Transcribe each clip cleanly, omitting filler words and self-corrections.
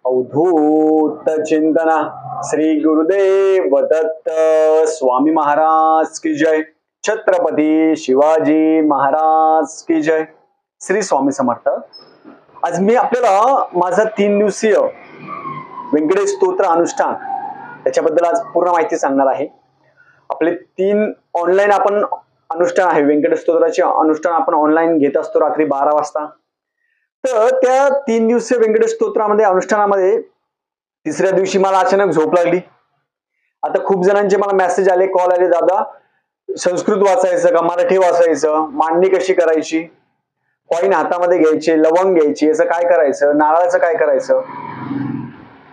अवधूत चिंतना श्री गुरुदेव दत्त स्वामी महाराज की जय। छत्रपती शिवाजी महाराज की जय। श्री स्वामी समर्थ। आज मी आपल्याला माझा 3 दिवसीय व्यंकटेश स्तोत्र अनुष्ठान त्याच्याबद्दल आज पूर्ण माहिती सांगणार आहे। आपले 3 ऑनलाईन आपण अनुष्ठान आहे। व्यंकटेश स्तोत्राचे अनुष्ठान आपण ऑनलाईन घेत असतो रात्री 12 वाजता। तर त्या 3 दिवसीय व्यंकटेश स्तोत्रामध्ये अनुष्ठानामध्ये तिसऱ्या दिवशी मला अचानक झोप लागली। आता खूप जणांचे मला मेसेज आले, कॉल आले, दादा संस्कृत वाचायचं का मराठी वाचायचं, मांडणी कशी करायची, कॉइन हातामध्ये घ्यायचे, लवंग घ्यायची, याचं काय करायचं, नारळाचं काय करायचं,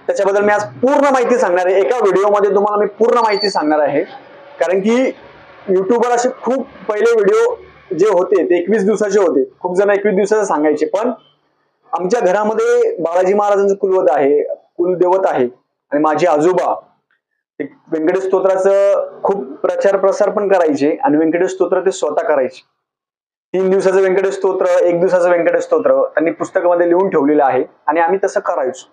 त्याच्याबद्दल मी आज पूर्ण माहिती सांगणार आहे। एका व्हिडिओमध्ये तुम्हाला मी पूर्ण माहिती सांगणार आहे। कारण की युट्यूबवर असे खूप पहिले व्हिडिओ जे होते ते 21 दिवसाचे होते। खूप जण 21 दिवसाचे सांगायचे, पण आमच्या घरामध्ये बालाजी महाराजांचं कुलवत आहे, कुलदेवत आहे आणि माझे आजोबा व्यंकटेश स्तोत्राचं खूप प्रचार प्रसार पण करायचे आणि व्यंकटेश स्तोत्र ते स्वतः करायचे। 3 दिवसाचं व्यंकटेश स्तोत्र, 1 दिवसाचं व्यंकटेश स्तोत्र त्यांनी पुस्तकामध्ये लिहून ठेवलेलं आहे आणि आम्ही तसं करायचो।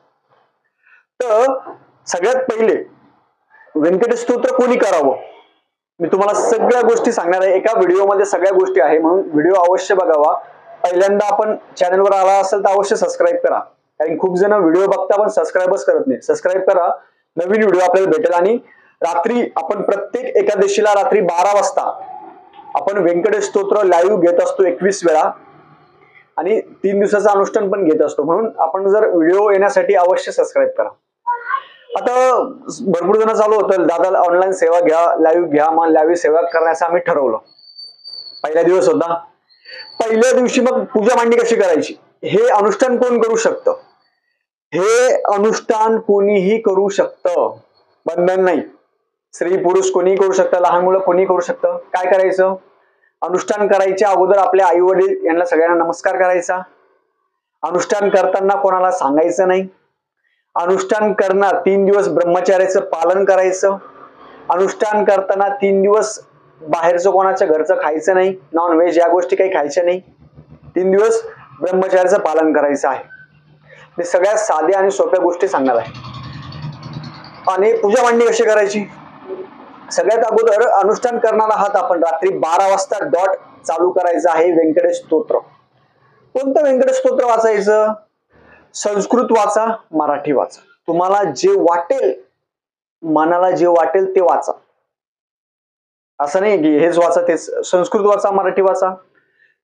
तर सगळ्यात पहिले व्यंकटेश स्तोत्र कोणी करावं मी तुम्हाला सगळ्या गोष्टी सांगणार आहे। एका व्हिडिओमध्ये सगळ्या गोष्टी आहे, म्हणून व्हिडिओ अवश्य बघावा। पहिल्यांदा आपण चॅनलवर आला असेल तर अवश्य सबस्क्राईब करा, कारण खूप जण व्हिडिओ बघता पण सबस्क्राईबच करत नाही। सबस्क्राईब करा, नवीन व्हिडिओ आपल्याला भेटेल। आणि रात्री आपण प्रत्येक एकादशीला रात्री 12 वाजता आपण व्यंकटेश स्तोत्र लाईव्ह घेत असतो 21 वेळा आणि 3 दिवसाचं अनुष्ठान पण घेत असतो। म्हणून आपण जर व्हिडिओ येण्यासाठी अवश्य सबस्क्राईब करा। आता भरपूर जण चालू होतं, दादा ऑनलाईन सेवा घ्या, लाईव्ह घ्या। मग लाईव्ह सेवा करण्याचं आम्ही ठरवलं। पहिला दिवस होता, पहिल्या दिवशी मग पूजा मांडणी कशी करायची, हे अनुष्ठान कोण करू शकतं, हे अनुष्ठान कोणीही करू शकतं, बंधन नाही। स्त्री पुरुष कोणीही करू शकतं, लहान मुलं कोणीही करू शकतं। काय करायचं, अनुष्ठान करायच्या अगोदर आपले आई वडील यांना सगळ्यांना नमस्कार करायचा। अनुष्ठान करताना कोणाला सांगायचं नाही। अनुष्ठान करणार 3 दिवस ब्रह्मचर्याचं पालन करायचं। अनुष्ठान करताना 3 दिवस बाहेरचं कोणाच्या घरचं खायचं नाही, नॉन व्हेज या गोष्टी काही खायच्या नाही। 3 दिवस ब्रह्मचर्याचं पालन करायचं आहे। मी सगळ्यात साध्या आणि सोप्या गोष्टी सांगणार आहे। आणि पूजा मांडणी कशी करायची, सगळ्यात अगोदर अनुष्ठान करणार आहात आपण रात्री 12 वाजता डॉट चालू करायचं आहे व्यंकटेश स्तोत्र। कोणतं व्यंकटेश स्तोत्र वाचायचं, संस्कृत वाचा, मराठी वाचा, तुम्हाला जे वाटेल, मनाला जे वाटेल ते वाचा। असं नाही की हेच वाचा तेच, संस्कृत वाचा, मराठी वाचा।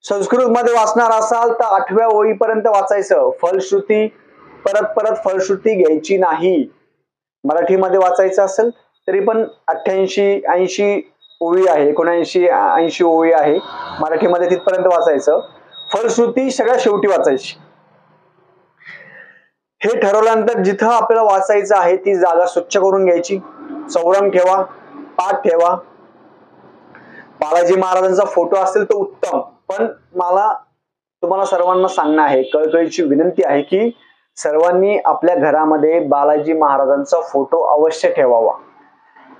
संस्कृत मध्ये वाचणार असाल तर 8व्या ओळीपर्यंत वाचायचं, फलश्रुती परत परत फलश्रुती घ्यायची नाही। मराठीमध्ये वाचायचं असेल तरी पण 88 80 ओळी आहे, 79 80 ओळी आहे मराठीमध्ये, तिथपर्यंत वाचायचं। फलश्रुती सगळ्यात शेवटी वाचायची। हे ठरवल्यानंतर जिथं आपल्याला वाचायचं आहे ती जागा स्वच्छ करून घ्यायची, चौरंग ठेवा, पाठ ठेवा। बालाजी महाराजांचा फोटो असेल तर उत्तम, पण मला तुम्हाला सर्वांना सांगणं आहे, कळकळीची विनंती आहे की सर्वांनी आपल्या घरामध्ये बालाजी महाराजांचा फोटो अवश्य ठेवावा।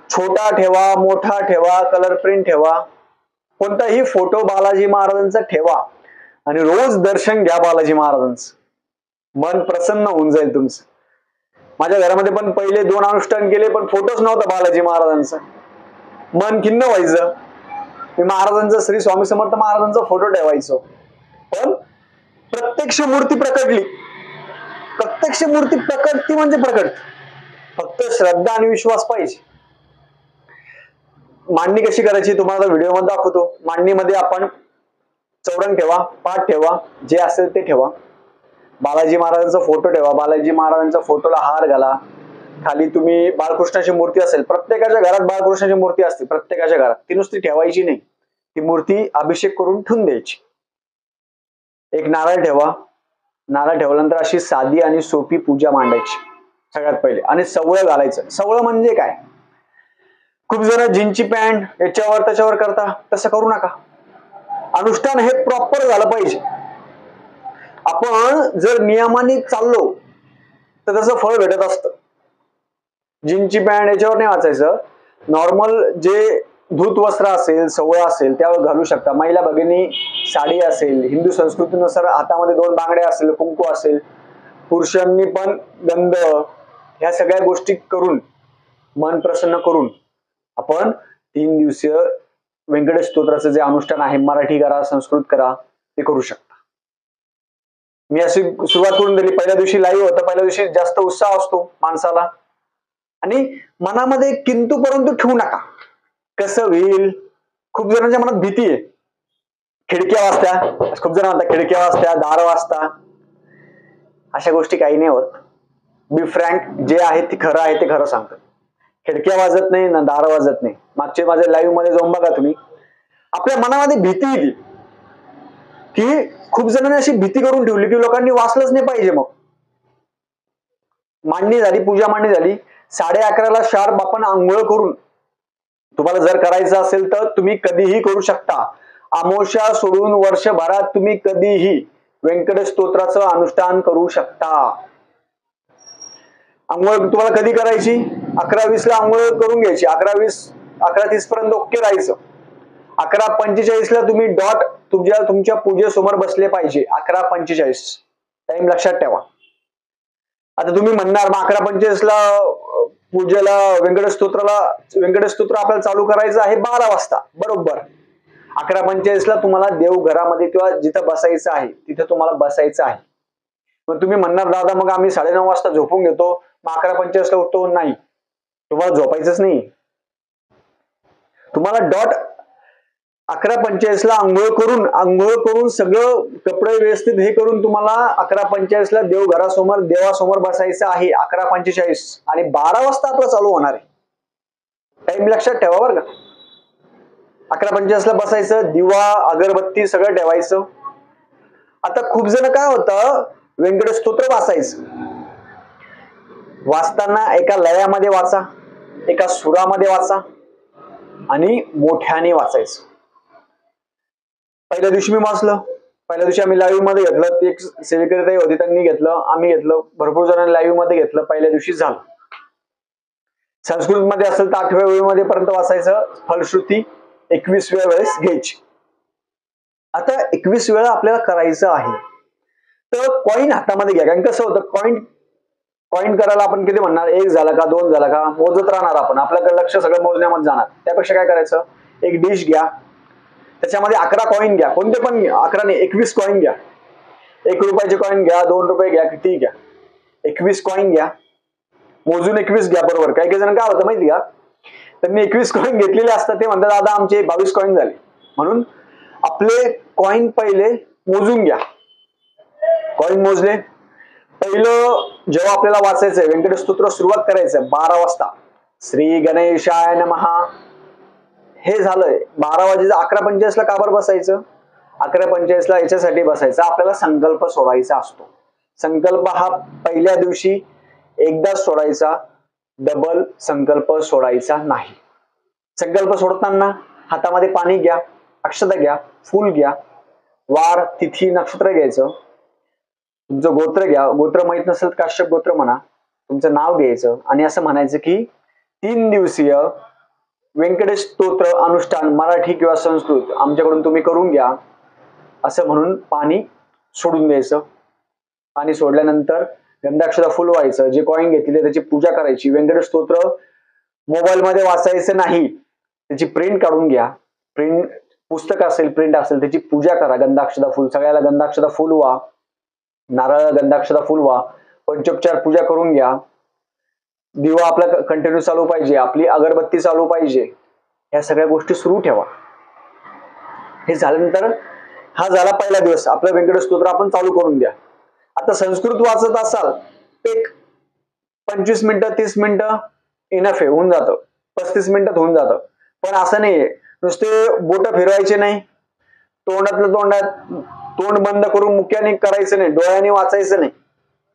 छोटा ठेवा, मोठा ठेवा, कलर प्रिंट ठेवा, कोणताही फोटो बालाजी महाराजांचा ठेवा आणि रोज दर्शन घ्या बालाजी महाराजांचं, मन प्रसन्न होऊन जाईल तुमचं। माझ्या घरामध्ये पण पहिले 2 अनुष्ठान केले पण फोटोच नव्हता बालाजी महाराजांचा, मन खिन्न व्हायचं। मी महाराजांचा, श्री स्वामी समर्थ महाराजांचा फोटो ठेवायचो, पण प्रत्यक्ष मूर्ती प्रकटली, प्रत्यक्ष मूर्ती प्रकटती म्हणजे प्रकट, फक्त श्रद्धा आणि विश्वास पाहिजे। मांडणी कशी करायची तुम्हाला व्हिडिओ मध्ये दाखवतो। मांडणीमध्ये आपण चौरंग ठेवा, पाठ ठेवा, जे असेल ते ठेवा, बालाजी महाराजांचा फोटो ठेवा, बालाजी महाराजांच्या फोटोला हार घाला। खाली तुम्ही बाळकृष्णाची मूर्ती असेल, प्रत्येकाच्या घरात बाळकृष्णाची मूर्ती असते, प्रत्येकाच्या घरात, ती नुसती ठेवायची नाही, ती मूर्ती अभिषेक करून ठेवून द्यायची। एक नारळ ठेवा, नारळ ठेवल्यानंतर अशी साधी आणि सोपी पूजा मांडायची सगळ्यात पहिले। आणि सवळं घालायचं। सवळं म्हणजे काय, खूप जण जीन्सची पॅन्ट याच्यावर त्याच्यावर करता, तसं करू नका। अनुष्ठान हे प्रॉपर झालं पाहिजे। आपण जर नियमाने चाललो तर त्याचं फळ भेटत असतं। जीन्सची पॅन्ट याच्यावर नाही वाचायचं, नॉर्मल जे धूत वस्त्र असेल, सवळं असेल त्यावर घालू शकता। महिला भगिनी साडी असेल, हिंदू संस्कृतीनुसार हातामध्ये 2 बांगड्या असेल, कुंकू असेल, पुरुषांनी पण गंध ह्या सगळ्या गोष्टी करून मन प्रसन्न करून आपण 3 दिवसीय व्यंकटेश स्तोत्राचं जे अनुष्ठान आहे, मराठी करा संस्कृत करा, ते करू शकता. मी अशी सुरुवात करून दिली. पहिल्या दिवशी लाईव्ह होतं, पहिल्या दिवशी जास्त उत्साह असतो माणसाला आणि मनामध्ये किंतु परंतु ठेवू नका. कसं होईल, खूप जणांच्या मनात भीती आहे. खिडक्या वाजत्या, खूप जण म्हणतात खिडक्या वाजत्या, दार वाजता. अशा गोष्टी काही नाही होत. बी फ्रँक, जे आहे ते खरं आहे ते खरं सांगतो. खिडक्या वाजत नाही ना दार वाजत नाही. मागच्या माझ्या लाईव्ह मध्ये जाऊन बघा तुम्ही. आपल्या मनामध्ये भीती येते की खूप जणांनी अशी भीती करून ठेवली की लोकांनी वाचलंच नाही पाहिजे. मग मांडणी झाली, पूजा मांडणी झाली, 11:30ला शार्प आपण आंघोळ करून, तुम्हाला जर करायचं असेल तर तुम्ही कधीही करू शकता. अमावस्या सोडून वर्षभरात तुम्ही कधीही व्यंकटेश स्तोत्राचं अनुष्ठान करू शकता. आंघोळ तुम्हाला कधी करायची? 11:20ला आंघोळ करून घ्यायची. 11:30 पर्यंत ओके राहायचं. 11:45ला तुम्ही डॉट तुमच्या पूजेसमोर बसले पाहिजे. 11:45 टाइम लक्षात ठेवा. आता तुम्ही म्हणणार मग 11:45ला पूजेला व्यंकटेश स्तोत्र आपल्याला चालू करायचं आहे 12 वाजता. बरोबर. 11:45ला तुम्हाला देवघरामध्ये किंवा जिथं बसायचं आहे तिथे तुम्हाला बसायचं आहे. मग तुम्ही म्हणणार दादा मग आम्ही 9:30 वाजता झोपून घेतो, मग 11:45ला उठतो. नाही, तुम्हाला झोपायचंच नाही. तुम्हाला डॉट 11:45ला आंघोळ करून सगळं कपडे व्यवस्थित हे करून तुम्हाला 11:45ला देवासमोर बसायचं आहे. 11:45 आणि 12 वाजता आपलं चालू होणार आहे. टाइम लक्षात ठेवा बरं का. 11:45ला बसायचं, दिवा अगरबत्ती सगळं ठेवायचं. आता खूप जण काय होतं, व्यंकटेश स्तोत्र वाचताना एका लयामध्ये वाचा, एका सुरामध्ये वाचा आणि मोठ्याने वाचायचं. पहिल्या दिवशी मी वाचलं, पहिल्या दिवशी आम्ही लाईव्ह मध्ये घेतलं, एक सेवेकरीताई होती त्यांनी घेतलं, आम्ही घेतलं, भरपूर जणांनी लाईव्ह मध्ये घेतलं. पहिल्या दिवशी झालं. संस्कृत मध्ये असेल तर 8व्या वेळेमध्ये पर्यंत वाचायचं. फलश्रुती 21व्या वेळेस घ्यायची. आता 21 वेळा आपल्याला करायचं आहे तर कॉइन हातामध्ये घ्या. कारण कसं होतं, कॉइन करायला आपण किती म्हणणार, 1 झाला का 2 झाला का मोजत राहणार आपण, आपल्याकडे लक्ष सगळं मोजण्यामध्ये जाणार. त्यापेक्षा काय करायचं, एक डिश घ्या, त्याच्यामध्ये 11 कॉइन घ्या. कोणते पण 11 नाही, 21 कॉइन घ्या. 1 रुपयाचे कॉइन घ्या, 2 रुपये घ्या, किती घ्या, 21 कॉइन घ्या. मोजून 21 घ्या. बरोबर. काही काही जण काय होतं माहिती का, त्यांनी 21 कॉइन घेतलेले असतात, ते म्हणतात दादा आमचे 22 कॉइन झाले. म्हणून आपले कॉइन पहिले मोजून घ्या. कॉइन मोजले. पहिलं जेव्हा आपल्याला वाचायचंय व्यंकटेश स्तोत्र सुरुवात करायचं 12 वाजता, श्री गणेशाय नमः, हे झालंय 12 वाजेचं. 11:45ला का बरं बसायचं? 11:45ला याच्यासाठी बसायचं, आपल्याला संकल्प सोडायचा असतो. संकल्प हा पहिल्या दिवशी एकदाच सोडायचा, डबल संकल्प सोडायचा नाही. संकल्प सोडताना हातामध्ये पाणी घ्या, अक्षता घ्या, फूल घ्या, वार तिथी नक्षत्र घ्यायचं, तुमचं गोत्र घ्या. गोत्र माहित नसेल तर काश्यप गोत्र म्हणा, तुमचं नाव घ्यायचं आणि असं म्हणायचं की 3 दिवसीय व्यंकटेश स्तोत्र अनुष्ठान मराठी किंवा संस्कृत आमच्याकडून तुम्ही करून घ्या, असं म्हणून पाणी सोडून द्यायचं. पाणी सोडल्यानंतर गंधाक्षता फुलवायचं, जे कॉइन घेतलेले त्याची पूजा करायची. व्यंकटेश स्तोत्र मोबाईल मध्ये वाचायचं नाही, त्याची प्रिंट काढून घ्या. प्रिंट पुस्तक असेल, प्रिंट असेल, त्याची पूजा करा. गंधाक्षता फुल, सगळ्याला गंधाक्षता फुलवा, नारळ गंधाक्षता फुलवा, पंचोपचार पूजा करून घ्या. दिवा आपला कंटिन्यू चालू पाहिजे, आपली अगरबत्ती चालू पाहिजे. ह्या सगळ्या गोष्टी सुरू ठेवा. हे झाल्यानंतर हा झाला पहिला दिवस, आपलं व्यंकटेश स्तोत्र आपण चालू करून द्या. आता संस्कृत वाचत असाल एक 25 मिनिटं 30 मिनिटं इनफ आहे, होऊन जातं. 35 मिनिटात होऊन जातं. पण असं नाहीये नुसते बोट फिरवायचे नाही, तोंड बंद करून मुख्याने करायचं नाही, डोळ्याने वाचायचं नाही.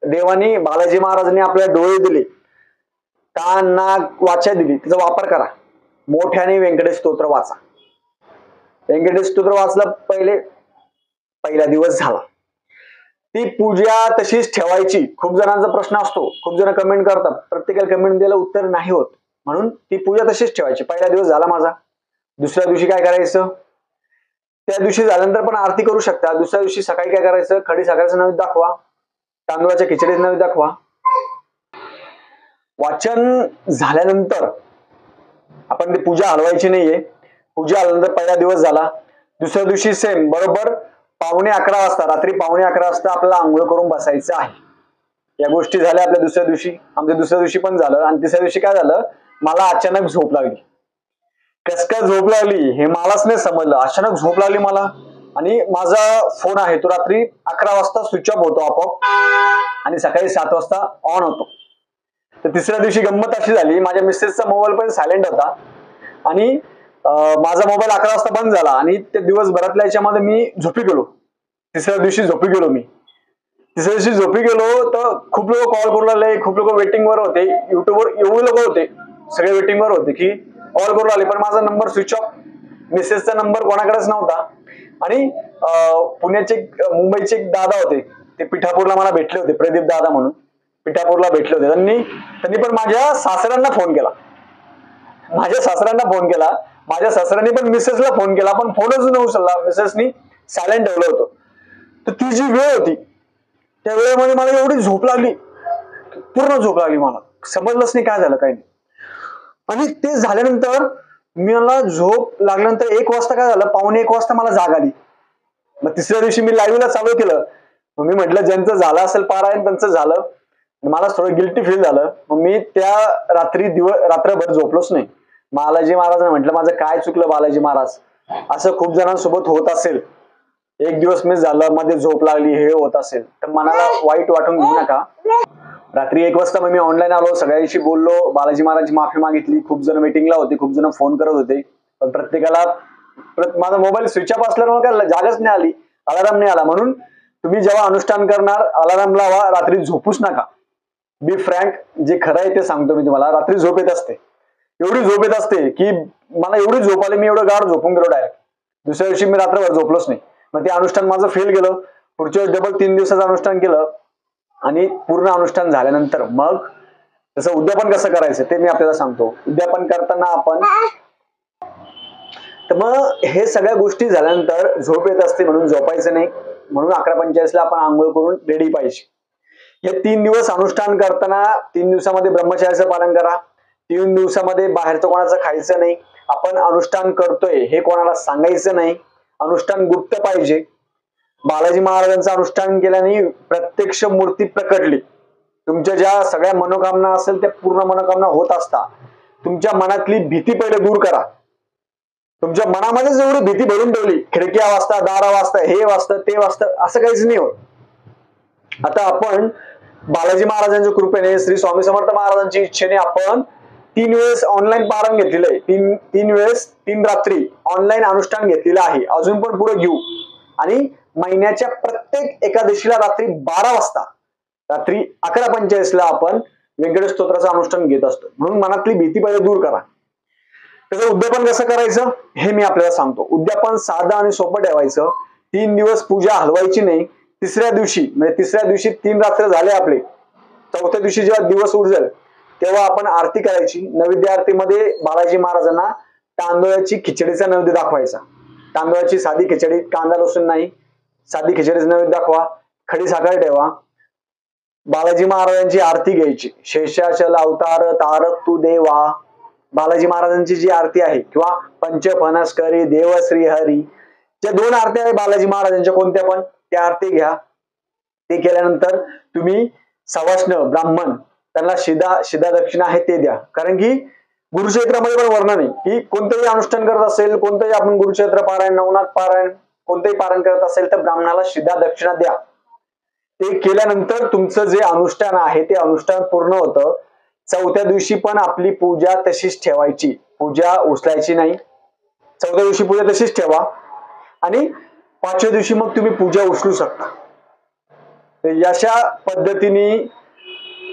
देवानी बालाजी महाराजांनी आपल्याला डोळे दिले, कान नाक वाचा दिली, त्याचा वापर करा. मोठ्याने व्यंकटेश स्तोत्र वाचा. व्यंकटेश स्तोत्र वाचलं पहिला दिवस झाला. ती पूजा तशीच ठेवायची. खूप जणांचा प्रश्न असतो, खूप जण कमेंट करतात, प्रत्येकाला कमेंट द्यायला उत्तर नाही होत, म्हणून ती पूजा तशीच ठेवायची. पहिला दिवस झाला माझा. दुसऱ्या दिवशी काय करायचं, त्या दिवशी झाल्यानंतर पण आरती करू शकता. दुसऱ्या दिवशी सकाळी काय करायचं, खडी साखरेचा नैवेद्य दाखवा, तांदूळाच्या खिचडीचा नैवेद्य दाखवा. वाचन झाल्यानंतर आपण ती पूजा हलवायची नाहीये. पूजा हलवल्यानंतर पहिला दिवस झाला, दुसऱ्या दिवशी सेम बरोबर 11:15 वाजता, रात्री 11:15 वाजता आपल्याला आंघोळ करून बसायचं आहे. या गोष्टी झाल्या आपल्या दुसऱ्या दिवशी. आमच्या दुसऱ्या दिवशी पण झालं. आणि तिसऱ्या दिवशी काय झालं, मला अचानक झोप लागली. कस काय झोप लागली हे मलाच नाही समजलं. अचानक झोप लागली मला. आणि माझा फोन आहे तो रात्री 11 वाजता स्विच ऑफ होतो आपोआप आणि सकाळी 7 वाजता ऑन होतो. तर तिसऱ्या दिवशी गंमत अशी झाली, माझ्या मिसेसचा मोबाईल पण सायलेंट होता आणि माझा मोबाईल 11 वाजता बंद झाला आणि त्या दिवसभरातल्या याच्यामध्ये मी झोपी गेलो. तिसऱ्या दिवशी झोपी गेलो मी. तिसऱ्या दिवशी झोपी गेलो तर खूप लोक कॉल करू लागले, खूप लोक वेटिंगवर होते. युट्यूबवर एवढे लोक होते, सगळे वेटिंगवर होते की कॉल करू लागले. पण माझा नंबर स्विच ऑफ, मिसेसचा नंबर कोणाकडेच नव्हता. आणि पुण्याचे मुंबईचे एक दादा होते, ते पिठापूरला मला भेटले होते, प्रदीप दादा म्हणून पिठापूरला भेटले होते. त्यांनी पण माझ्या सासऱ्यांना फोन केला. माझ्या सासऱ्यांनी पण मिसेसला फोन केला, पण फोनच न उचलला. मिसेसनी सायलेंट ठेवलं होतं. तर ती जी वेळ होती त्या वेळेमध्ये मला एवढी झोप लागली, पूर्ण झोप लागली, मला समजलंच नाही काय झालं काय नाही. आणि ते झाल्यानंतर मला झोप लागल्यानंतर 1 वाजता काय झालं, 1:45 वाजता मला जाग आली. मग तिसऱ्या दिवशी मी लाईव्हला चालू केलं. मग मी म्हटलं ज्यांचं झालं असेल पारायण त्यांचं झालं. मला थोडं गिल्टी फील झालं. मग मी त्या रात्रभर झोपलोच नाही. बालाजी महाराजांना म्हटलं माझं काय चुकलं बालाजी महाराज, असं खूप जणांसोबत होत असेल, एक दिवस मिस झालं, मध्ये झोप लागली, हे होत असेल तर मनाला वाईट वाटून घेऊ नका. रात्री 1 वाजता मग मी ऑनलाईन आलो, सगळ्यांशी बोललो, बालाजी महाराजची माफी मागितली. खूप जण मीटिंगला होते, खूप जण फोन करत होते, पण प्रत्येकाला माझा मोबाईल स्विच ऑफ असल्यामुळे काय जागच नाही आली, अलाराम नाही आला. म्हणून तुम्ही जेव्हा अनुष्ठान करणार अलाराम लावा, रात्री झोपूच नका. बी फ्रँक, जे खरं आहे ते सांगतो मी तुम्हाला. रात्री झोप येत असते, एवढी झोप येत असते की मला एवढी झोप आली, मी एवढं गाढ झोपून गेलो डायरेक्ट. दुसऱ्या दिवशी मी रात्रभर झोपलोच नाही. मग ते अनुष्ठान माझं फेल गेलं. पुढच्या डबल 3 दिवसाचं अनुष्ठान केलं आणि पूर्ण अनुष्ठान झाल्यानंतर मग तसं उद्यापन कसं करायचं ते मी आपल्याला सांगतो. उद्यापन करताना आपण तर मग हे सगळ्या गोष्टी झाल्यानंतर झोप येत असते म्हणून झोपायचं नाही. म्हणून 11:45 आपण आंघोळ करून रेडी पाहिजे. हे 3 दिवस अनुष्ठान करताना 3 दिवसामध्ये ब्रह्मचर्याचं पालन करा. 3 दिवसामध्ये बाहेरचं कोणाचं खायचं नाही. आपण अनुष्ठान करतोय हे कोणाला सांगायचं नाही. अनुष्ठान गुप्त पाहिजे. बालाजी महाराजांचं अनुष्ठान केल्याने प्रत्यक्ष मूर्ती प्रकटली. तुमच्या ज्या सगळ्या मनोकामना असेल त्या पूर्ण मनोकामना होत असतात. तुमच्या मनातली भीती पहिले दूर करा. तुमच्या मनामध्ये जेवढी भीती भरून ठेवली, खिडक्या वाजता, दारा वाजता, हे वाजतं ते वाजतं, असं काहीच नाही होत. आता आपण बालाजी महाराजांच्या कृपेने, श्री स्वामी समर्थ महाराजांच्या इच्छेने आपण 3 वेळेस ऑनलाईन पारण घेतलेलं आहे. 3 वेळेस 3 रात्री ऑनलाईन अनुष्ठान घेतलेलं आहे. अजून पण पुढे घेऊ. आणि महिन्याच्या प्रत्येक एकादशीला रात्री 12 वाजता, रात्री 11:45 आपण व्यंकटेश स्तोत्राचं अनुष्ठान घेत असतो. म्हणून मनातली भीती पहिले दूर करा. त्याचं उद्यापन कसं करायचं हे मी आपल्याला सांगतो. उद्यापन साधं आणि सोपं ठेवायचं. 3 दिवस पूजा हलवायची नाही. तिसऱ्या दिवशी 3 रात्र झाले आपले, 4थ्या दिवशी जेव्हा दिवस उजेल तेव्हा आपण आरती करायची. नैवेद्य आरतीमध्ये बालाजी महाराजांना तांदूळाची खिचडीचा नैवेद्य दाखवायचा. तांदूळाची साधी खिचडी, कांदा लसूण नाही, साधी खिचडीचा नैवेद्य दाखवा. खडी साखर ठेवा. बालाजी महाराजांची आरती घ्यायची. शेषाचल अवतार तारक तू देवा, बालाजी महाराजांची जी आरती आहे, किंवा पंचफणस्करी देव श्री हरी, ज्या 2 आरती आहे बालाजी महाराजांच्या कोणत्या पण, त्या आरती घ्या. ते केल्यानंतर तुम्ही सवाष्ण ब्राह्मण त्यांना शिदा दक्षिणा आहे ते द्या. कारण की गुरुक्षेत्रामध्ये पण वर्णन आहे की कोणतंही अनुष्ठान करत असेल, कोणतंही आपण गुरुक्षेत्र पारायण, नवनाथ पारायण, कोणतेही पारायण करत असेल तर ब्राह्मणाला शिदा दक्षिणा द्या. ते केल्यानंतर तुमचं जे अनुष्ठान आहे ते अनुष्ठान पूर्ण होतं. 4थ्या दिवशी पण आपली पूजा तशीच ठेवायची, पूजा उचलायची नाही. 4थ्या दिवशी पूजा तशीच ठेवा आणि 5व्या दिवशी मग तुम्ही पूजा उचलू शकता. अशा पद्धतीने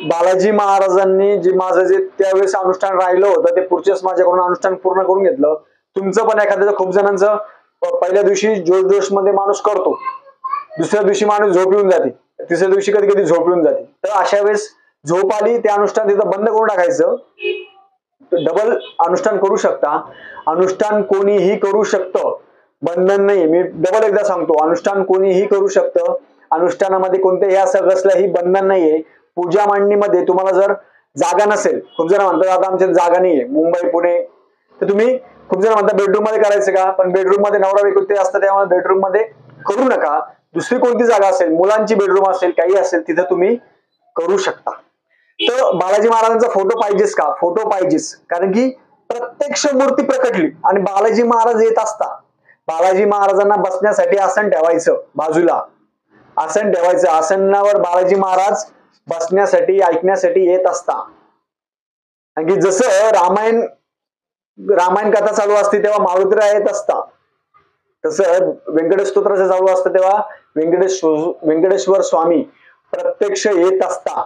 बालाजी महाराजांनी जे माझं जे त्यावेळेस अनुष्ठान राहिलं होतं ते पुढच्याच माझ्याकडून अनुष्ठान पूर्ण करून घेतलं. तुमचं पण एखाद्याचं, खूप जणांचं पहिल्या दिवशी जोश मध्ये माणूस करतो, दुसऱ्या दिवशी माणूस झोप येऊन जाते, तिसऱ्या दिवशी कधी कधी झोप येऊन जाते. तर अशा वेळेस झोप आली ते अनुष्ठान तिथं बंद करून टाकायचं. डबल अनुष्ठान करू शकता. अनुष्ठान कोणीही करू शकतं, बंधन नाही. मी डबल एकदा सांगतो, अनुष्ठान कोणीही करू शकतं. अनुष्ठानामध्ये कोणत्याही असं कसलंही बंधन नाहीये. पूजा मांडणीमध्ये तुम्हाला जर जागा नसेल, खूप जण म्हणतात आता आमच्या जागा नाहीये मुंबई पुणे, तर तुम्ही खूप जण म्हणतात बेडरूम मध्ये करायचं का, पण बेडरूम मध्ये नवरा बायको ते असतं त्यामुळे बेडरूम मध्ये करू नका. दुसरी कोणती जागा असेल, मुलांची बेडरूम असेल, काही असेल, तिथं तुम्ही करू शकता. तर बालाजी महाराजांचा फोटो पाहिजेच का, फोटो पाहिजेच, कारण की प्रत्यक्ष मूर्ती प्रकटली आणि बालाजी महाराज येत असता बालाजी महाराजांना बसण्यासाठी आसन ठेवायचं, बाजूला आसन ठेवायचं, आसनावर बालाजी महाराज बसण्यासाठी ऐकण्यासाठी येत असता. आणि जसं रामायण कथा चालू असते तेव्हा मारुतीराय येत असता, तसं व्यंकटेश स्तोत्राचं चालू असतं तेव्हा व्यंकटेश्वर स्वामी प्रत्यक्ष येत असता.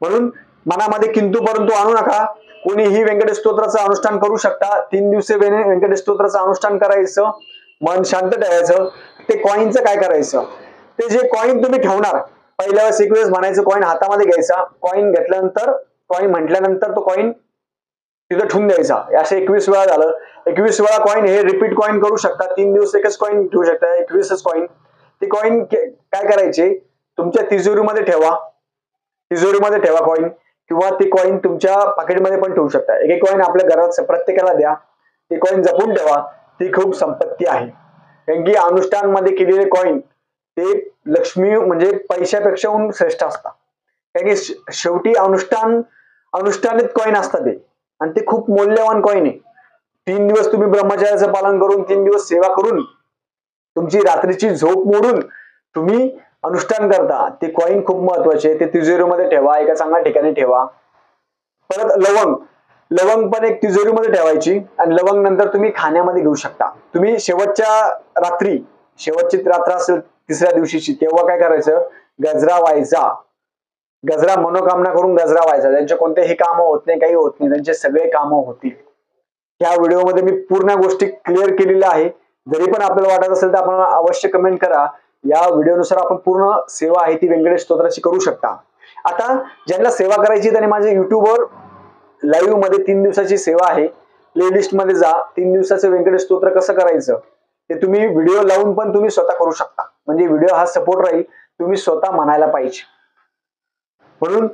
म्हणून मनामध्ये किंतु परंतु आणू नका. कोणीही व्यंकटेश स्तोत्राचं अनुष्ठान करू शकता. 3 दिवसे व्यंकटेश स्तोत्राचं अनुष्ठान करायचं, मन शांत ठेवायचं. ते कॉईनचं काय करायचं, ते जे कॉईन तुम्ही ठेवणार, पहिल्या वेळेस एक वेळेस म्हणायचं कॉईन हातामध्ये घ्यायचा, कॉईन घेतल्यानंतर कॉईन म्हटल्यानंतर तो कॉईन तिथं ठेवून द्यायचा. असे 21 वेळा झालं. 21 वेळा कॉईन हे रिपीट कॉईन करू शकता. 3 दिवस एकच कॉईन ठेवू शकता, 21च कॉईन. ते कॉईन काय करायचे, तुमच्या तिजोरीमध्ये ठेवा, तिजोरीमध्ये ठेवा कॉईन, किंवा ते कॉईन तुमच्या पाकिटमध्ये पण ठेवू शकता. एक एक कॉईन आपल्या घरात प्रत्येकाला द्या, ते कॉईन जपून ठेवा. ती खूप संपत्ती आहे. कारण की अनुष्ठानमध्ये केलेले कॉईन ते लक्ष्मी म्हणजे पैशापेक्षा श्रेष्ठ असतात. कारण की शेवटी अनुष्ठानित कॉईन असतात ते, आणि ते खूप मौल्यवान कॉईन आहे. 3 दिवस तुम्ही ब्रह्मचर्याचं पालन करून, 3 दिवस सेवा करून, तुमची रात्रीची झोप मोडून तुम्ही अनुष्ठान करता. ते कॉईन खूप महत्वाचे, ते तिजोरीमध्ये ठेवा, एका चांगल्या ठिकाणी ठेवा. परत लवंग पण एक तिजोरीमध्ये ठेवायची, आणि लवंग नंतर तुम्ही खाण्यामध्ये घेऊ शकता. तुम्ही शेवटची रात्र असेल 3ऱ्या दिवशीची, तेव्हा काय करायचं, गजरा व्हायचा. गजरा मनोकामना करून गजरा व्हायचा. त्यांचे कोणतेही कामं होत नाही, काही होत नाही, त्यांचे सगळे कामं होतील. या व्हिडिओमध्ये मी पूर्ण गोष्टी क्लिअर केलेल्या आहे. जरी पण आपल्याला वाटत असेल तर आपण अवश्य कमेंट करा. या व्हिडिओनुसार आपण पूर्ण सेवा आहे ती व्यंकटेश स्तोत्राची करू शकता. आता ज्यांना सेवा करायची त्यांनी माझ्या युट्यूबवर लाईव्ह मध्ये 3 दिवसाची सेवा आहे, प्लेलिस्ट मध्ये जा. 3 दिवसाचं व्यंकटेश स्तोत्र कसं करायचं ते तुम्ही व्हिडिओ लावून पण तुम्ही स्वतः करू शकता. म्हणजे व्हिडिओ हा सपोर्ट राहील, तुम्ही स्वतः म्हणायला पाहिजे. म्हणून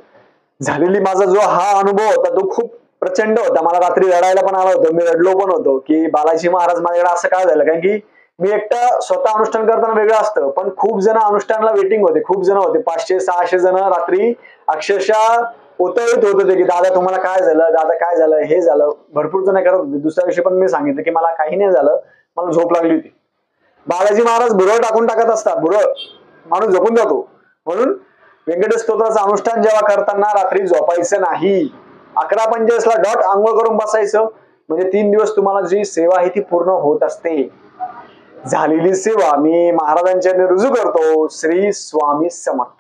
झालेली माझा जो हा अनुभव होता तो खूप प्रचंड होता. मला रात्री रडायला पण आलं होतं, मी रडलो पण होतो की बालाजी महाराज माझ्याकडे असं काय झालं. कारण की मी एकटा स्वतः अनुष्ठान करताना वेगळं असतं, पण खूप जण अनुष्ठानाला वेटिंग होते, खूप जण होते, 500-600 जण रात्री अक्षरशः ओतळीत होत होते की दादा तुम्हाला काय झालं, दादा काय झालं, हे झालं. भरपूर जण करत होते. दुसऱ्या दिवशी पण मी सांगितलं की मला काही नाही झालं, मला झोप लागली होती. बालाजी महाराज भुरळ टाकून टाकत असतात, भुरळ माणूस झोपून जातो. म्हणून व्यंकटेश स्तोत्राचं अनुष्ठान जेव्हा करताना रात्री झोपायचं नाही. 11:45 ला डॉट आंघोळ करून बसायचं. म्हणजे 3 दिवस तुम्हाला जी सेवा आहे ती पूर्ण होत असते. झालेली सेवा मी महाराजांच्या रुजू करतो. श्री स्वामी समर्थ.